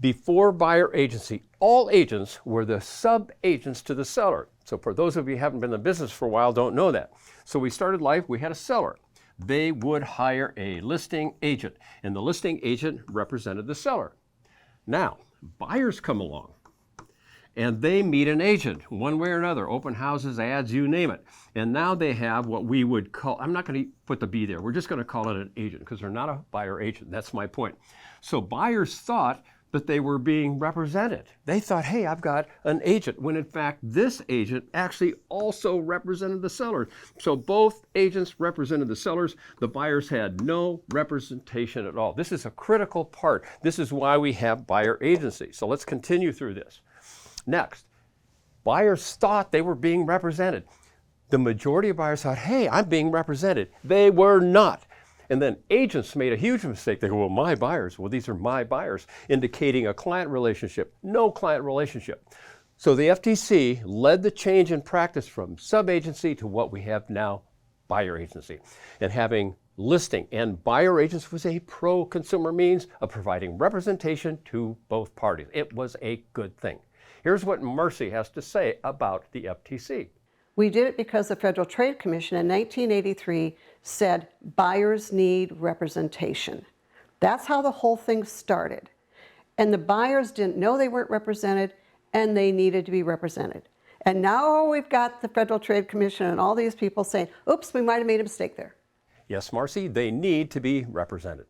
Before buyer agency, all agents were the sub-agents to the seller. So for those of you who haven't been in the business for a while, don't know that. So we started life, we had a seller. They would hire a listing agent, and the listing agent represented the seller. Now, buyers come along, and they meet an agent one way or another, open houses, ads, you name it. And now they have what we would call, I'm not going to put the B there, we're just going to call it an agent because they're not a buyer agent. That's my point. So buyers thought that they were being represented. They thought, hey, I've got an agent, when in fact this agent actually also represented the seller. So both agents represented the sellers. The buyers had no representation at all. This is a critical part. This is why we have buyer agency. So let's continue through this. Next, buyers thought they were being represented. The majority of buyers thought, hey, I'm being represented. They were not. And then agents made a huge mistake. They go, well, my buyers. Well, these are my buyers, indicating a client relationship. No client relationship. So the FTC led the change in practice from sub-agency to what we have now, buyer agency. And having listing and buyer agents was a pro-consumer means of providing representation to both parties. It was a good thing. Here's what Mercy has to say about the FTC. We did it because the Federal Trade Commission in 1983 said buyers need representation. That's how the whole thing started. And the buyers didn't know they weren't represented, and they needed to be represented. And now we've got the Federal Trade Commission and all these people saying, oops, we might have made a mistake there. Yes, Marcy, they need to be represented.